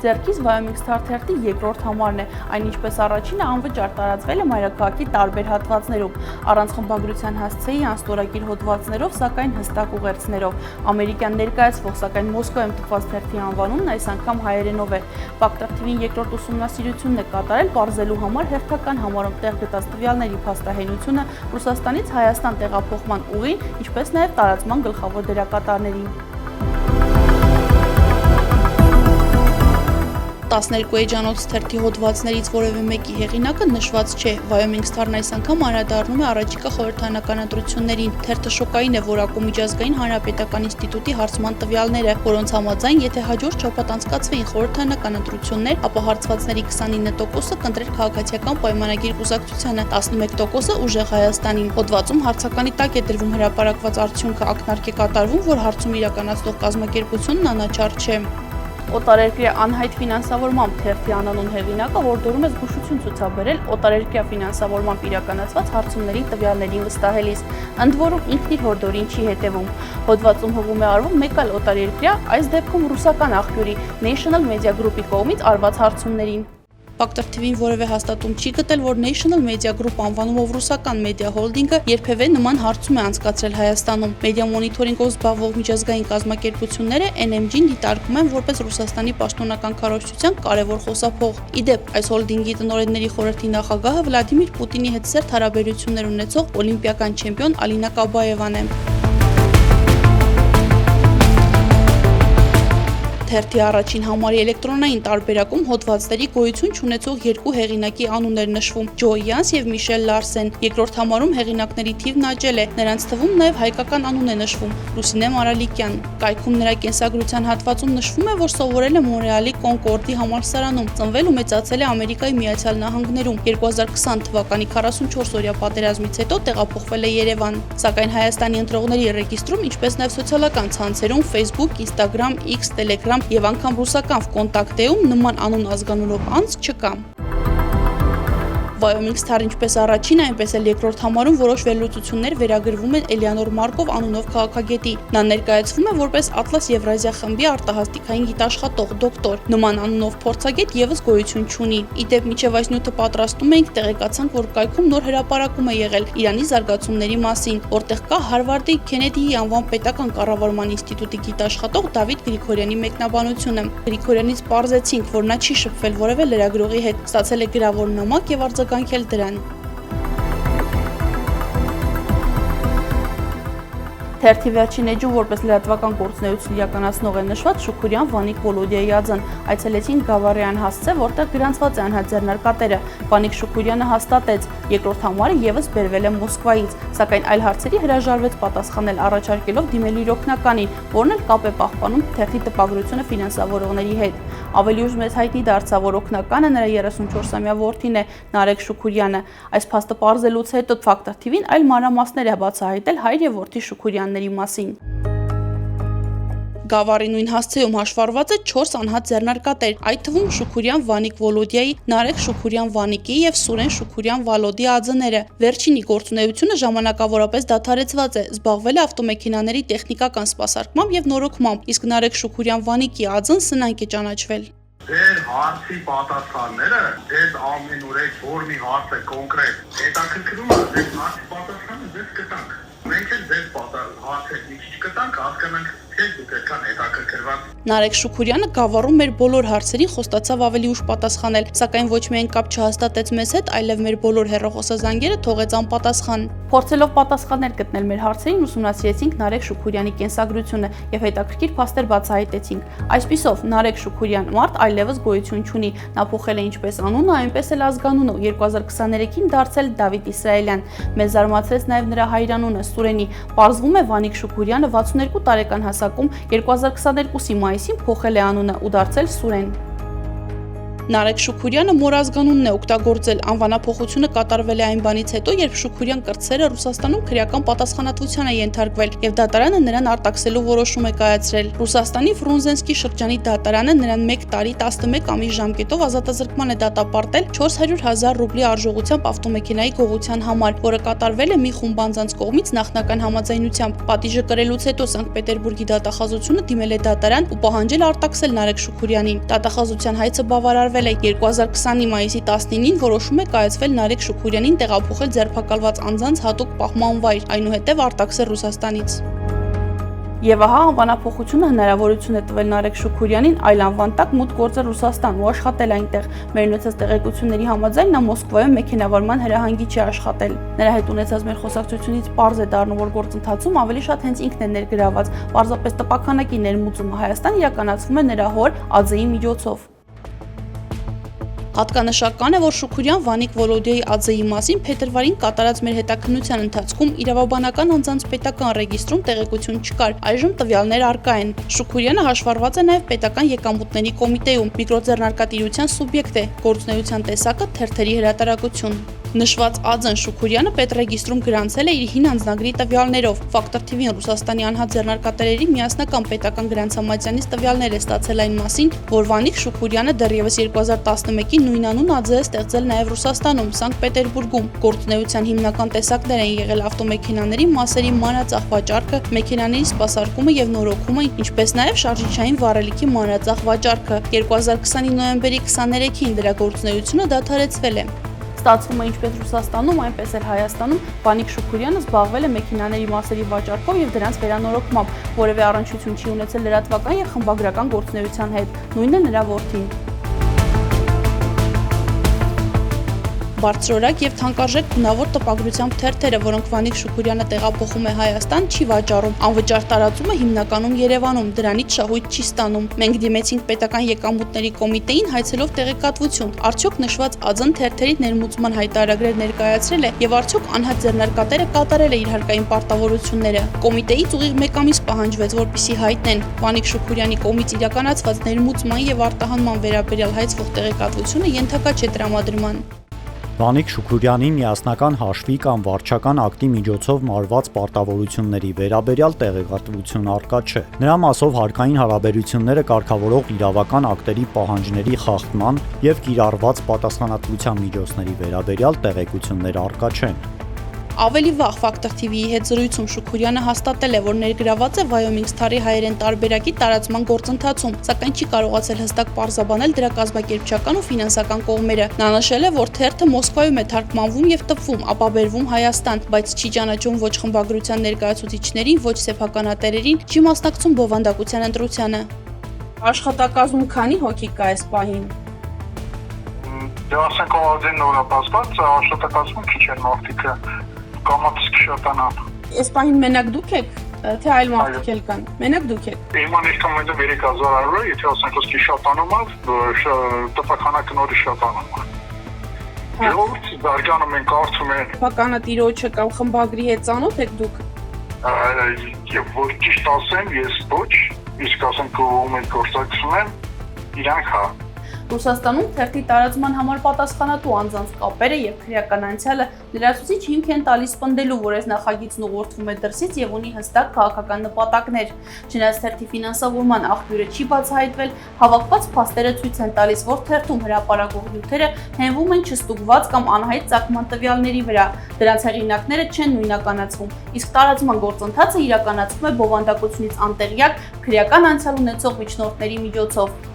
Ձեռքից Wyoming Star թերթի երկրորդ համարն է, այն ինչպես առաջինը անվճար տարածվել է մայրաքաղաքի տարբեր հատվածներում, առանց խմբագրության հասցեի անստորագիր հոդվածներով, սակայն հստակ ուղերձներով։ Ամերիկյան ներկայացվող, սակայն Մոսկվայում տպված թերթի անվանումն այս անգամ հայերենով է։ Factor TV-ն երկրորդ ուսումնասիրությունն է կատարել պարզելու համար հերթական համարում տեղ գտած տվյալների փաստահենությունը, Ռուսաստանից Հայաստան տեղափոխման ուղին, ինչպես նաև տարածման գլխավոր դերակատարներին։ 12 էջանոց թերթի հոդվածներից որևէ մեկի հեղինակը նշված չէ։ Wyoming Star-ն այս անգամ անդրադառնում է առաջիկա խորհրդարանական ընտրություններին։ Թերթը շոկային է որակում Միջազգային հանրապետական ինստիտուտի հարցման տվյալները, որոնց համաձայն, եթե հաջորդ շաբաթ անցկացվեին խորհրդարանական ընտրություններ, ապա հարցվածների 29%-ը կընտրեր քաղաքացիական պայմանագիր կուսակցությանը, 11%-ը ուժեղ Հայաստանին։ Հոդվածում հարցականի տակ է դրվում հրապարակված արդյունքը, ակնարկ է կատարվում, որ հարցում իրականացնող կազմակերպությունն անաչառ չէ։ Օտարերկրյա անհայտ ֆինանսավորմամբ թերթի անանուն հեղինակը հորդորում է զգուշություն ցուցաբերել օտարերկրյա ֆինանսավորմամբ իրականացված հարցումների տվյալներին վստահելիս, ընդ որում ինքն իր հորդորին չի հետևում։ Հոդվածում հղում է արվում մեկ այլ օտարերկրյա, այս դեպքում ռուսական աղբյուրի National Media Group-ի կողմից արված հարցումներին։ Factor TV-ն որևէ հաստատում չի գտել, որ National Media Group անվանումով ռուսական մեդիա հոլդինգը երբևէ նման հարցում է անցկացրել Հայաստանում։ Մեդիա մոնիթորինգով զբաղվող միջազգային կազմակերպությունները NMG-ն դիտարկում են որպես Ռուսաստանի պաշտոնական քարոզչության կարևոր խոսափող։ Ի դեպ, այս հոլդինգի տնօրենների խորհրդի նախագահը Վլադիմիր Պուտինի հետ սերտ հարաբերություններ ունեցող օլիմպիական չեմպիոն Ալինա Կաբաևան է։ Թերթի առաջին համարի էլեկտրոնային տարբերակում հոդվածների գոյություն չունեցող երկու հեղինակի անուններ նշվում՝ Ջո Յանս եւ Միշել Լարսեն։ Երկրորդ համարում հեղինակների թիվն աճել է, նրանց թվում նաեւ հայկական անուն է նշվում՝ Լուսինե Մարալիկյան։ Կայքում նրա կենսագրության հատվածում նշվում է, որ սովորել է Մոնրեալի Կոնկորդի համալսարանում, ծնվել ու մեծացել է Ամերիկայի Միացյալ Նահանգներում։ 2020 թվականի 44-օրյա պատերազմից հետո տեղափոխվել է Երևան։ Սակայն Հայաստանի ընտրողների ռեգիստրում, ինչպես նաեւ սոցիալական ցանցերում Facebook, Instagram, X, Telegram եւ անգամ ռուսական վկոնտակտեում նման անուն ազգանունով անձ չկա։ Wyoming Star-ը ինչպես առաջին, այնպես էլ երկրորդ համարում որոշ վերլուծություններ վերագրվում են Էլեանոր Մարկով անունով քաղաքագետի։ Նա ներկայացվում է որպես Atlas Եվրազիա խմբի արտահասթիկային գիտաշխատող դոկտոր։ Նման անունով փորձագետ եւս գոյություն չունի։ Ի դեպ, մինչև այս նյութը պատրաստում էինք, տեղեկացանք, որ կայքում նոր հրապարակում է եղել Իրանի զարգացումների մասին, որտեղ կա Հարվարդի Քենեդիի անվան պետական կառավարման ինստիտուտի գիտաշխատող Դավիթ Գրիգորյանի մեկնաբանությունը։ Գրիգորյանից պարզեցինք, որ նա չի շփվել որևէ լրագրողի հետ, ստացել է գրավոր նամակ եւ արձագանքել դրան։ Թերթի վերջին էջում որպես լրատվական գործունեություն իրականացնող է նշված Շուքուրյան Վանիկ Վոլոդիայի ածն։ Այցելեցին Գավառյան հասցե, որտեղ գրանցված է անհատ ձեռնարկատերը։ Վանիկ Շուքուրյանը հաստատեց, երկրորդ համարը եւս բերվել է Մոսկվայից, սակայն այլ հարցերի հրաժարվեց պատասխանել, առաջարկելով դիմել իր օգնականին, որն էլ կապ է պահպանում թերթի տպագրությունը ֆինանսավորողների հետ։ Ավելի ուշ մեծ հայտնի դարձավ, որ օգնականը նրա 34-ամյա որդին է Նարեկ Շուքուրյանը։ Այս փաստը պարզելուց հետո Factor TV-ն այլ մանրամասներ է բացահայտել հայր եւ որդի Շուքուրյանների մասին։ Գավառի նույն հասցեում հաշվառված է 4 անհատ ձեռնարկատեր, այդ թվում Շուքուրյան Վանիկ Վոլոդիայի, Նարեկ Շուքուրյան Վանիկի եւ Սուրեն Շուքուրյան Վալոդի ածները։ Վերջինի գործունեությունը ժամանակավորապես դադարեցված է, զբաղվել է ավտոմեքենաների տեխնիկական սպասարկմամբ եւ նորոգմամբ, իսկ Նարեկ Շուքուրյան Վանիկի ածն սնանկ է ճանաչվել։ Ձեր հարցի պատասխանները, ձեզ ամենուրեք որ մի հարց է կոնկրետ, հետաքրքրում է, ձեր հարցի պատասխանը ձեզ կտանք։ Մենք էլ ձեր հարցը մի քիչ կտանք, հասկանանք Նարեկ Շուքուրյանը Գավառում մեր բոլոր հարցերին խոստացավ ավելի ուշ պատասխանել, սակայն ոչ միայն կապ չհաստատեց մեզ հետ, այլև մեր բոլոր հեռախոսազանգերը թողեց անպատասխան։ Փորձելով պատասխաններ գտնել մեր հարցերին, ուսումնասիրեցինք Նարեկ Շուքուրյանի կենսագրությունը եւ հետաքրքիր փաստեր բացահայտեցինք։ Այսպիսով, Նարեկ Շուքուրյան մարդ այլևս գոյություն չունի։ Նա փոխել է ինչպես անունը, այնպես էլ ազգանունը, 2023-ին դարձել Դավիթ Իսրայելյան։ Մեզ զարմացրեց նաեւ նրա հայրանունը Սուրենի։ Պարզվում է Վանիկ Շուքուրյանը 62 տարեկան հասակում 2022-ի մայիսին փոխել է անունը ու դարձել Սուրեն։ Նարեկ Շուքուրյանը մորազգանունն է օգտագործել, անվանափոխությունը կատարվել է այն բանից հետո, երբ Շուքուրյան կրտսերը Ռուսաստանում քրեական պատասխանատվության է ենթարկվել եւ դատարանը նրան արտաքսելու որոշում է կայացրել։ Ռուսաստանի Ֆրունզենսկի շրջանի դատարանը նրան 1 տարի 11 ամիս ժամկետով ազատազրկման է դատապարտել 400,000 ռուբլի արժողությամբ ավտոմեքենայի գողության համար, որը կատարվել է մի խումբ անձանց կողմից նախնական համաձայնությամբ։ Պատիժը կրելուց հետո Սանկտ Պետերբուրգի դատախազությունը դիմել է դատարան ու պահանջել արտաքսել Նարեկ Շուքուրյանին։ Դատախազության հայցը բավարարվել է 2020-ի մայիսի 19-ին որոշում է կայացվել Նարեկ Շուքուրյանին տեղափոխել ձերբակալված անձանց հատուկ պահման վայր, այնուհետև արտաքսել Ռուսաստանից։ Եվ ահա անվանափոխությունը հնարավորություն է տվել Նարեկ Շուքուրյանին այլ անվան տակ մուտք գործել Ռուսաստան ու աշխատել այնտեղ։ Մեր ունեցած տեղեկությունների համաձայն նա Մոսկվայում մեքենավարման հրահանգիչ է աշխատել։ Նրա հետ ունեցած մեր խոսակցությունից պարզ է դառնում, որ գործընթացում ավելի շատ հենց ինքն է ներգրաված։ Պարզապես տպաքանակի ներմուծումը Հայաստան իրականացվում է նրա հոր Adzei միջոցով։ Հատկանշական է, որ Շուքուրյան Վանիկ Վոլոդիայի Adzei մասին փետրվարին կատարած մեր հետաքննության ընթացքում իրավաբանական անձանց պետական ռեգիստրում տեղեկություն չկար, այժմ տվյալներ առկա են։ Շուքուրյանը հաշվառված է նաև պետական եկամուտների կոմիտեում, միկրոձեռնարկատիրության սուբյեկտ է, գործունեության տեսակը թերթերի հրատարակություն։ Նշված Adzեն Շուքուրյանը պետռեգիստրում գրանցել է իր հին անձնագրի տվյալներով։ Factor TV-ն Ռուսաստանի անհատ ձեռնարկատերերի միասնական պետական գրանցամատյանից տվյալներ է ստացել այն մասին, որ Վանիկ Շուքուրյանը դեռևս 2011-ին նույնանուն Adzei է ստեղծել նաև Ռուսաստանում, Սանկտ Պետերբուրգում։ Գործունեության հիմնական տեսակներ են եղել ավտոմեքենաների մասերի մանրածախ վաճառքը, մեքենաների սպասարկումը եւ նորոգումը, ինչպես նաև շարժիչային վառելիքի մանրածախ վաճառքը։ 2020-ի նոյեմբերի 23-ին դրա գործունեությունը դադարեցվել է։ Ստացվում է ինչպես Ռուսաստանում, այնպես էլ Հայաստանում Վանիկ Շուքուրյանը զբաղվել է մեքենաների մասերի վաճառքով եւ դրանց վերանորոգմամբ, որևէ առնչություն չի ունեցել լրատվական եւ խմբագրական գործունեության հետ, նույնն է նրա որդին։ Բարձրորակ եւ թանկարժեք գունավոր տպագրությամբ թերթերը, որոնք Վանիկ Շուքուրյանը տեղափոխում է Հայաստան, չի վաճառում, անվճար տարածումը հիմնականում Երևանում, դրանից շահույթ չի ստանում։ Մենք դիմեցինք պետական եկամուտների կոմիտեին հայցելով տեղեկատվություն, արդյոք նշված Adzեն թերթերի ներմուծման հայտարարներ ներկայացրել է եւ արդյոք անհատ ձեռնարկատերը կատարել է իր հարկային պարտավորությունները։ Կոմիտեից ուղիղ 1 ամիս պահանջվեց, որպեսզի հայտնեն Վանիկ Շուքուրյանի կողմից իրականացված ներմուծման եւ արտահանման վերաբերյալ հայցվող տեղեկատվությունը ենթակա չէ տրամադրման։ Վանիկ Շուքուրյանի միասնական հաշվի կամ վարչական ակտի միջոցով մարված պարտավորությունների վերաբերյալ տեղեկատվություն առկա չէ։ Նրա մասով հարկային հարաբերությունները կարգավորող իրավական ակտերի պահանջների խախտման եւ կիրառված պատասխանատվության միջոցների վերաբերյալ տեղեկություններ առկա չեն։ Ավելի վաղ Factor TV-ի հետ զրույցում Շուքուրյանը հաստատել է, որ ներգրաված է Wyoming Star-ի հայերեն տարբերակի տարածման գործընթացում, սակայն չի կարողացել հստակ պարզաբանել դրա կազմակերպչական ու ֆինանսական կողմերը։ Նա նշել է, որ թերթը Մոսկվայում է թարգմանվում եւ տպվում, ապա բերվում Հայաստան, բայց չի ճանաչում ոչ խմբագրության ներկայացուցիչներին, ոչ սեփականատերերին, չի մասնակցում բովանդակության ընտրությանը։ Աշխատակազմում քանի հոգի կա այս պահին։ Դե ասենք Adzei նորապաստված աշխատակազմում քիչ են մարդիկը կամացի շատանան։ Այս պահին մենակ դուք եք, թե այլ մարդիկ էլ կան։ Մենակ դուք եք։ Իման ինչքան մենակ 3000 €, եթե ասենք ոսկի շատանում է, տպականակը նորի շատանում է։ Ժողովուրդը զարգանում են, կարծում են։ Սեփականատիրոջը կամ խմբագրի հետ ծանոթ եք դուք։ Եվ որ ճիշտ ասեմ, ես ոչ, իսկ ասենք ում են գործակցում են, իրանք հա։ Ռուսաստանում թերթի տարածման համար պատասխանատու անձանց կապերը եւ քրեական անցյալը լրացուցիչ հիմք են տալիս պնդելու, որ այս նախագիծն ուղղորդվում է դրսից եւ ունի հստակ քաղաքական նպատակներ։ Չնայած թերթի ֆինանսավորման աղբյուրը չի բացահայտվել, հավաքված փաստերը ցույց են տալիս, որ թերթում հրապարակող նյութերը հենվում են չստուգված կամ անհայտ ծագման տվյալների վրա։ Դրանց հեղինակները չեն նույնականացվում, իսկ տարածման գործընթացը իրականացվում է բովանդակությունից անտեղյակ քրեական անցյալ ունեցող միջնորդների միջոցով։